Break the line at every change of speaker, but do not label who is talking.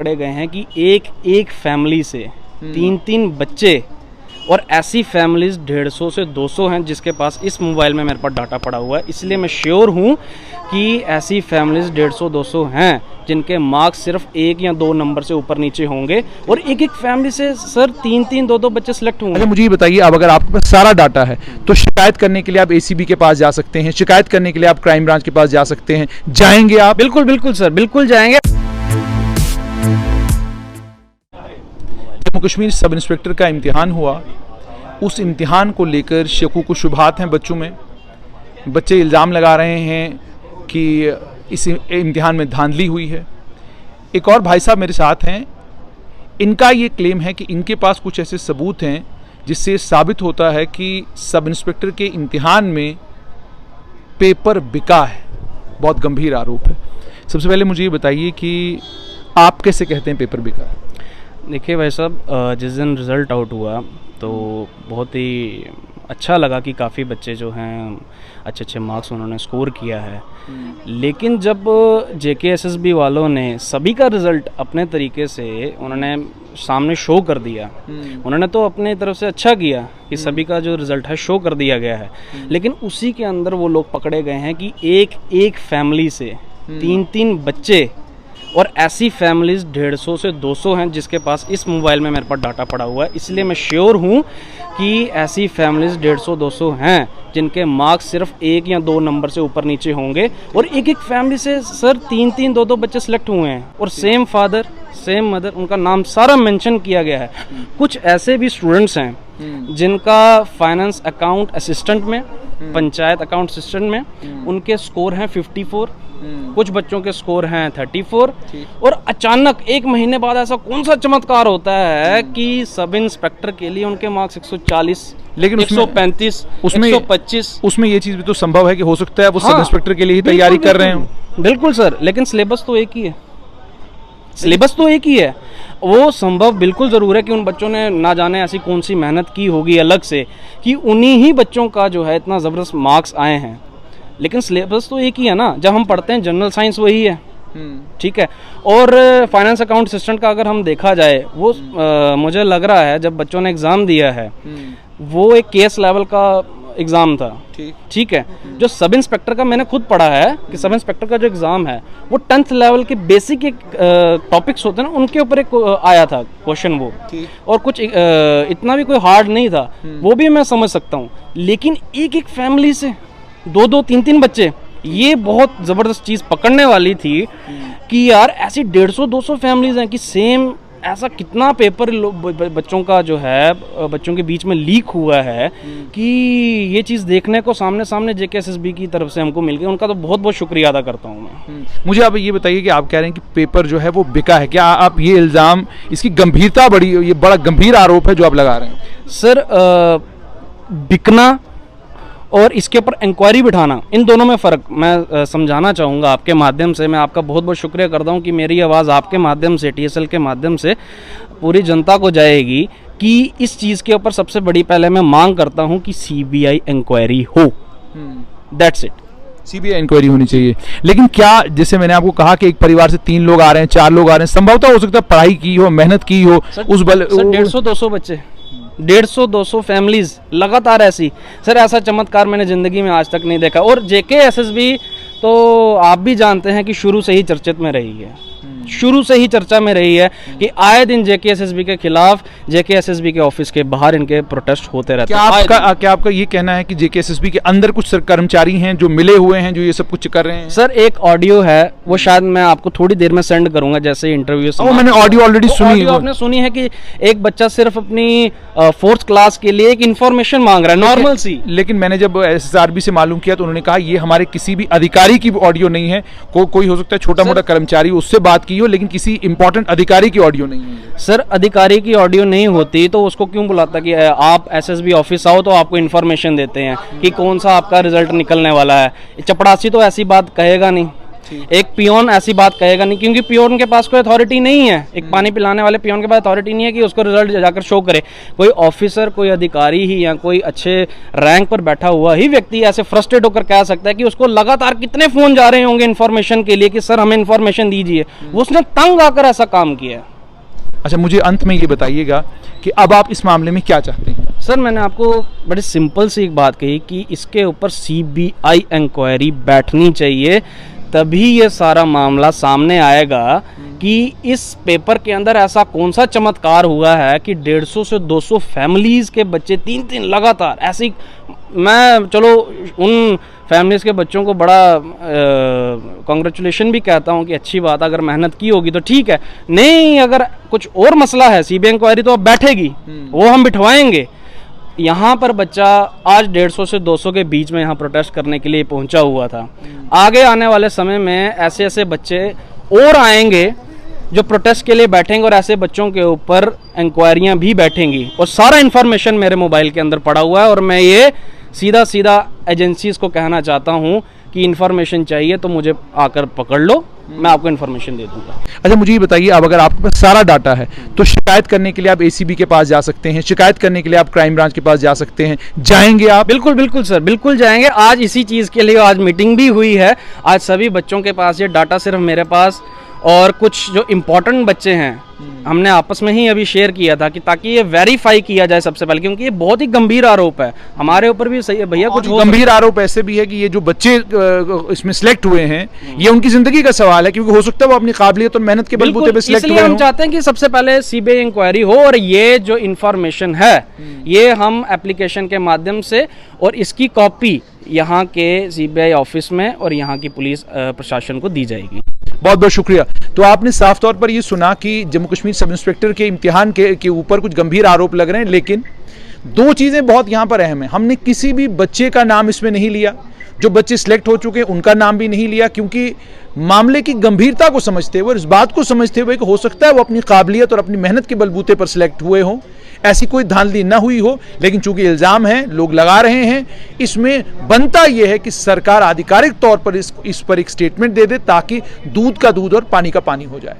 पकड़े गए हैं कि एक एक फैमिली से 3-3 बच्चे, और ऐसी फैमिलीज 150 से 200 हैं जिसके पास, इस मोबाइल में मेरे पास डाटा पड़ा हुआ है, इसलिए मैं श्योर हूँ कि ऐसी फैमिलीज 150-200 हैं जिनके मार्क्स सिर्फ 1 या 2 नंबर से ऊपर नीचे होंगे, और एक एक फैमिली से सर 3-3 2-2 बच्चे सिलेक्ट होंगे।
अच्छा, मुझे ये बताइए, अब अगर आपके पास सारा डाटा है तो शिकायत करने के लिए आप एसीबी के पास जा सकते हैं, शिकायत करने के लिए आप क्राइम ब्रांच के पास जा सकते हैं, जाएंगे आप?
बिल्कुल बिल्कुल सर, बिल्कुल जाएंगे।
जम्मू कश्मीर सब इंस्पेक्टर का इम्तिहान हुआ, उस इम्तिहान को लेकर शकूक व शुबहात हैं बच्चों में। बच्चे इल्ज़ाम लगा रहे हैं कि इस इम्तिहान में धांधली हुई है। एक और भाई साहब मेरे साथ हैं, इनका ये क्लेम है कि इनके पास कुछ ऐसे सबूत हैं जिससे साबित होता है कि सब इंस्पेक्टर के इम्तिहान में पेपर बिका है। बहुत गंभीर आरोप है। सबसे पहले मुझे ये बताइए कि आप कैसे कहते हैं पेपर बिका?
देखिए भाई साहब, जिस दिन रिज़ल्ट आउट हुआ तो बहुत ही अच्छा लगा कि काफ़ी बच्चे जो हैं अच्छे अच्छे मार्क्स उन्होंने स्कोर किया है। लेकिन जब जेकेएसएसबी वालों ने सभी का रिज़ल्ट अपने तरीके से उन्होंने सामने शो कर दिया, उन्होंने तो अपने तरफ से अच्छा किया कि सभी का जो रिज़ल्ट है शो कर दिया गया है, लेकिन उसी के अंदर वो लोग पकड़े गए हैं कि एक एक फैमिली से 3-3 बच्चे, और ऐसी फैमिलीज 150 से 200 हैं जिसके पास, इस मोबाइल में मेरे पास डाटा पड़ा हुआ है, इसलिए मैं श्योर हूँ कि ऐसी फैमिलीज 150-200 हैं जिनके मार्क्स सिर्फ 1 या 2 नंबर से ऊपर नीचे होंगे, और एक एक फैमिली से सर 3-3 2-2 बच्चे सिलेक्ट हुए हैं, और सेम फादर सेम मदर, उनका नाम सारा मेंशन किया गया है। कुछ ऐसे भी स्टूडेंट्स हैं जिनका फाइनेंस अकाउंट असिस्टेंट में, पंचायत अकाउंट असिस्टेंट में उनके स्कोर हैं 54, कुछ बच्चों के स्कोर हैं 34, और अचानक 1 महीने बाद ऐसा कौन सा चमत्कार होता है कि सब इंस्पेक्टर के लिए उनके मार्क्स 140, लेकिन 135, 125।
उसमें ये चीज भी तो संभव है कि हो सकता है वो सब इंस्पेक्टर के लिए ही तैयारी कर रहे हो।
बिल्कुल सर, लेकिन सिलेबस तो एक ही है, सिलेबस तो एक ही है। वो संभव बिल्कुल ज़रूर है कि उन बच्चों ने ना जाने ऐसी कौन सी मेहनत की होगी अलग से कि उन्हीं ही बच्चों का जो है इतना ज़बरदस्त मार्क्स आए हैं, लेकिन सिलेबस तो एक ही है ना। जब हम पढ़ते हैं जनरल साइंस वही है, ठीक है। और फाइनेंस अकाउंट असिस्टेंट का अगर हम देखा जाए, वो मुझे लग रहा है जब बच्चों ने एग्ज़ाम दिया है वो एक केस लेवल का एग्ज़ाम था, ठीक है। जो सब इंस्पेक्टर का मैंने खुद पढ़ा है कि सब इंस्पेक्टर का जो एग्ज़ाम है वो 10th लेवल के बेसिक एक टॉपिक्स होते हैं ना, उनके ऊपर एक आया था क्वेश्चन वो, और कुछ इतना भी कोई हार्ड नहीं था, वो भी मैं समझ सकता हूँ। लेकिन एक एक फैमिली से 2-2 3-3 बच्चे, ये बहुत ज़बरदस्त चीज़ पकड़ने वाली थी कि यार ऐसी 150-200 फैमिलीज हैं कि सेम ऐसा कितना पेपर बच्चों का जो है बच्चों के बीच में लीक हुआ है कि ये चीज़ देखने को सामने सामने जेकेएसएसबी की तरफ से हमको मिल गई। उनका तो बहुत बहुत शुक्रिया अदा करता हूँ मैं। मुझे
आप ये बताइए कि आप कह रहे हैं कि पेपर जो है वो बिका है, क्या आप ये इल्ज़ाम, इसकी गंभीरता बड़ी, ये बड़ा गंभीर आरोप है जो आप लगा रहे हैं?
सर, बिकना और इसके ऊपर इंक्वायरी बिठाना, इन दोनों में फ़र्क मैं समझाना चाहूँगा आपके माध्यम से। मैं आपका बहुत बहुत शुक्रिया करता हूँ कि मेरी आवाज़ आपके माध्यम से, टीएसएल के माध्यम से पूरी जनता को जाएगी कि इस चीज़ के ऊपर सबसे बड़ी पहले मैं मांग करता हूँ कि सीबीआई इंक्वायरी हो। दैट्स इट,
सीबीआई इंक्वायरी होनी चाहिए। लेकिन क्या, जैसे मैंने आपको कहा कि एक परिवार से 3 लोग आ रहे हैं, 4 लोग आ रहे हैं, संभवतः हो सकता है पढ़ाई की हो, मेहनत की हो, उस बल
150-200 बच्चे, 150-200 फैमिलीज लगातार ऐसी, सर ऐसा चमत्कार मैंने ज़िंदगी में आज तक नहीं देखा। और जेकेएसएसबी तो आप भी जानते हैं कि शुरू से ही चर्चित में रही है, शुरू से ही चर्चा में रही है कि आए दिन जेकेएसएसबी के खिलाफ, जेकेएसएसबी के ऑफिस के बाहर इनके प्रोटेस्ट होते रहते हैं।
क्या आपका ये कहना है कि जेकेएसएसबी के अंदर कुछ कर्मचारी हैं जो मिले हुए हैं, जो ये सब कुछ कर रहे हैं?
सर, एक ऑडियो है, वो शायद मैं आपको थोड़ी देर में सेंड करूंगा जैसे इंटरव्यू।
मैंने ऑडियो ऑलरेडी सुनी।
आपने सुनी है कि एक बच्चा सिर्फ अपनी 4th क्लास के लिए एक इन्फॉर्मेशन मांग रहा है, नॉर्मल सी।
लेकिन मैंने जब एसएसआरबी से मालूम किया तो उन्होंने कहा ये हमारे किसी भी अधिकारी की ऑडियो नहीं है। कोई हो सकता है छोटा मोटा कर्मचारी, उससे बात की हो, लेकिन किसी इंपॉर्टेंट अधिकारी की ऑडियो नहीं है।
सर, अधिकारी की ऑडियो नहीं होती तो उसको क्यों बुलाता कि आप एसएसबी ऑफिस आओ तो आपको इन्फॉर्मेशन देते हैं कि कौन सा आपका रिजल्ट निकलने वाला है। चपड़ासी तो ऐसी बात कहेगा नहीं। एक पियोन ऐसी बात कहेगा नहीं, क्योंकि पियोन के पास कोई अथॉरिटी नहीं है। एक पानी पिलाने वाले पियोन के पास अथॉरिटी नहीं है कि उसको रिजल्ट जाकर शो करे। कोई ऑफिसर, कोई अधिकारी ही या कोई अच्छे रैंक पर बैठा हुआ ही व्यक्ति ऐसे फ्रस्ट्रेट होकर कह सकता है कि उसको लगातार कितने फोन जा रहे होंगे इन्फॉर्मेशन के लिए कि सर हमें इन्फॉर्मेशन दीजिए। वो उसने तंग आकर ऐसा काम किया है।
अच्छा, मुझे अंत में ये बताइएगा कि अब आप इस मामले में क्या चाहते हैं?
सर, मैंने आपको बड़ी सिंपल सी एक बात कही कि इसके ऊपर सीबीआई इंक्वायरी बैठनी चाहिए, तभी ये सारा मामला सामने आएगा कि इस पेपर के अंदर ऐसा कौन सा चमत्कार हुआ है कि 150 से 200 फैमिलीज़ के बच्चे 3-3 लगातार ऐसी। मैं चलो उन फैमिलीज़ के बच्चों को बड़ा कॉन्ग्रेचुलेशन भी कहता हूँ कि अच्छी बात, अगर मेहनत की होगी तो ठीक है। नहीं, अगर कुछ और मसला है, सीबीआई इंक्वायरी तो अब बैठेगी, वो हम बिठवाएंगे। यहाँ पर बच्चा आज 150 से 200 के बीच में यहाँ प्रोटेस्ट करने के लिए पहुँचा हुआ था। आगे आने वाले समय में ऐसे ऐसे बच्चे और आएंगे जो प्रोटेस्ट के लिए बैठेंगे, और ऐसे बच्चों के ऊपर इंक्वायरियाँ भी बैठेंगी। और सारा इन्फॉर्मेशन मेरे मोबाइल के अंदर पड़ा हुआ है, और मैं ये सीधा सीधा एजेंसीज को कहना चाहता हूँ कि इन्फॉर्मेशन चाहिए तो मुझे आकर पकड़ लो, मैं आपको इन्फॉर्मेशन दे दूंगा।
अच्छा, मुझे ये बताइए, अब अगर आपके पास सारा डाटा है तो शिकायत करने के लिए आप एसीबी के पास जा सकते हैं, शिकायत करने के लिए आप क्राइम ब्रांच के पास जा सकते हैं, जाएंगे आप?
बिल्कुल बिल्कुल सर, बिल्कुल जाएंगे। आज इसी चीज़ के लिए आज मीटिंग भी हुई है। आज सभी बच्चों के पास ये डाटा, सिर्फ मेरे पास और कुछ जो इम्पोर्टेंट बच्चे हैं हमने आपस में ही अभी शेयर किया था कि ताकि ये वेरीफाई किया जाए सबसे पहले, क्योंकि ये बहुत ही गंभीर आरोप है। हमारे ऊपर भी सही है भैया, कुछ
गंभीर आरोप ऐसे भी है कि ये जो बच्चे इसमें सिलेक्ट हुए हैं, ये उनकी जिंदगी का सवाल है, क्योंकि हो सकता है वो अपनी काबिलियत और मेहनत के बलबूते पे सिलेक्ट हुए हों।
हम चाहते हैं कि सबसे पहले सीबीआई इंक्वायरी हो, और ये जो इंफॉर्मेशन है ये हम एप्लीकेशन के माध्यम से, और इसकी कॉपी यहाँ के सीबीआई ऑफिस में और यहाँ की पुलिस प्रशासन को दी जाएगी।
बहुत बहुत शुक्रिया। तो आपने साफ तौर पर ये सुना कि जम्मू कश्मीर सब इंस्पेक्टर के इम्तिहान के ऊपर कुछ गंभीर आरोप लग रहे हैं, लेकिन दो चीज़ें बहुत यहाँ पर अहम है। हमने किसी भी बच्चे का नाम इसमें नहीं लिया, जो बच्चे सिलेक्ट हो चुके हैं उनका नाम भी नहीं लिया, क्योंकि मामले की गंभीरता को समझते हुए, इस बात को समझते हुए कि हो सकता है वो अपनी काबिलियत और अपनी मेहनत के बलबूते पर सिलेक्ट हुए हों, ऐसी कोई धांधली ना हुई हो। लेकिन चूंकि इल्ज़ाम है, लोग लगा रहे हैं, इसमें बनता यह है कि सरकार आधिकारिक तौर पर इस पर एक स्टेटमेंट दे दे, ताकि दूध का दूध और पानी का पानी हो जाए।